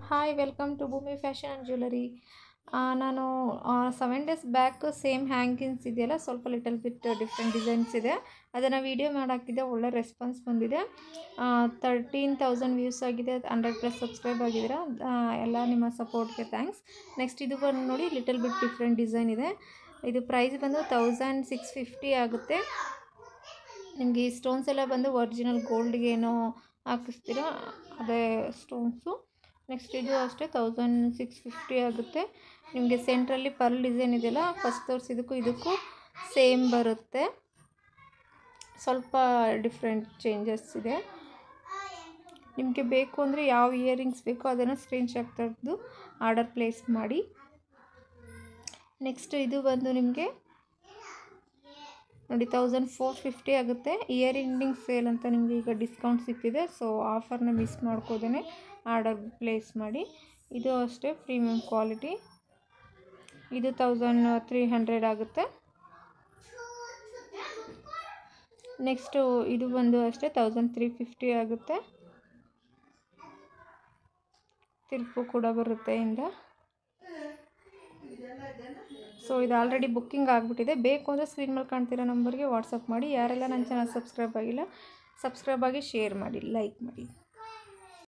Hi welcome to ಭೂಮಿ fashion and jewellery. ನಾನು 7 days back same hangings ಇದೆಯಲ್ಲ, ಸ್ವಲ್ಪ ಲಿಟಲ್ ಬಿಟ್ ಡಿಫ್ರೆಂಟ್ ಡಿಸೈನ್ಸ್ ಇದೆ, ಅದನ್ನು ವೀಡಿಯೋ ಮಾಡಾಕಿದ್ದೆ. ಒಳ್ಳೆ ರೆಸ್ಪಾನ್ಸ್ ಬಂದಿದೆ. 13,000 ವ್ಯೂಸ್ ಆಗಿದೆ, 100+ ಸಬ್ಸ್ಕ್ರೈಬ್ ಆಗಿದ್ದೀರಾ. ಎಲ್ಲ ನಿಮ್ಮ ಸಪೋರ್ಟ್ಗೆ ಥ್ಯಾಂಕ್ಸ್. ನೆಕ್ಸ್ಟ್ ಇದು ಬಂದು ನೋಡಿ, ಲಿಟಲ್ ಬಿಟ್ ಡಿಫ್ರೆಂಟ್ ಡಿಸೈನ್ ಇದೆ. ಇದು ಪ್ರೈಸ್ ಬಂದು 1650 ಆಗುತ್ತೆ. ನಿಮಗೆ ಈ ಸ್ಟೋನ್ಸ್ ಎಲ್ಲ ಬಂದು ಒರಿಜಿನಲ್ ಗೋಲ್ಡ್ಗೆ ಏನೋ ಹಾಕಿಸ್ತೀರೋ ಅದೇ ಸ್ಟೋನ್ಸು. ನೆಕ್ಸ್ಟ್ ಇದು ಅಷ್ಟೇ 1650 ಆಗುತ್ತೆ. ನಿಮಗೆ ಸೆಂಟ್ರಲ್ಲಿ ಪರ್ಲ್ ಡಿಸೈನ್ ಇದೆಯಲ್ಲ, ಫಸ್ಟ್ ತೋರಿಸಿದ್ದಕ್ಕೂ ಇದಕ್ಕೂ ಸೇಮ್ ಬರುತ್ತೆ, ಸ್ವಲ್ಪ ಡಿಫ್ರೆಂಟ್ ಚೇಂಜಸ್ ಇದೆ. ನಿಮಗೆ ಬೇಕು ಅಂದರೆ ಯಾವ ಇಯರಿಂಗ್ಸ್ ಬೇಕೋ ಅದನ್ನು ಸ್ಕ್ರೀನ್ಶಾಟ್ ತೆಗೆದು ಆರ್ಡರ್ ಪ್ಲೇಸ್ ಮಾಡಿ. ನೆಕ್ಸ್ಟ್ ಇದು ಬಂದು ನಿಮಗೆ ನೋಡಿ 1450 ಆಗುತ್ತೆ. ಇಯರಿಂಗ್ ಸೇಲ್ ಅಂತ ನಿಮಗೆ ಈಗ ಡಿಸ್ಕೌಂಟ್ ಸಿಕ್ಕಿದೆ, ಸೊ ಆಫರ್ನ ಮಿಸ್ ಮಾಡ್ಕೋದೇ ಆರ್ಡರ್ ಪ್ಲೇಸ್ ಮಾಡಿ. ಇದು ಅಷ್ಟೇ ಪ್ರೀಮಿಯಂ ಕ್ವಾಲಿಟಿ. ಇದು 1300 ಆಗುತ್ತೆ. ನೆಕ್ಸ್ಟು ಇದು ಬಂದು ಅಷ್ಟೇ 1350 ಆಗುತ್ತೆ. ತಿರುಪು ಕೂಡ ಬರುತ್ತೆ ಇಂದ. ಸೊ ಇದು ಆಲ್ರೆಡಿ ಬುಕ್ಕಿಂಗ್ ಆಗಿಬಿಟ್ಟಿದೆ. ಬೇಕು ಅಂದರೆ ಸ್ಕ್ರೀನ್ ಮೇಲೆ ಕಾಣ್ತಿರೋ ನಂಬರ್ಗೆ ವಾಟ್ಸಪ್ ಮಾಡಿ. ಯಾರೆಲ್ಲ ನನ್ನ ಚಾನಲ್ ಸಬ್ಸ್ಕ್ರೈಬ್ ಆಗಿಲ್ಲ, ಸಬ್ಸ್ಕ್ರೈಬ್ ಆಗಿ, ಶೇರ್ ಮಾಡಿ, ಲೈಕ್ ಮಾಡಿ.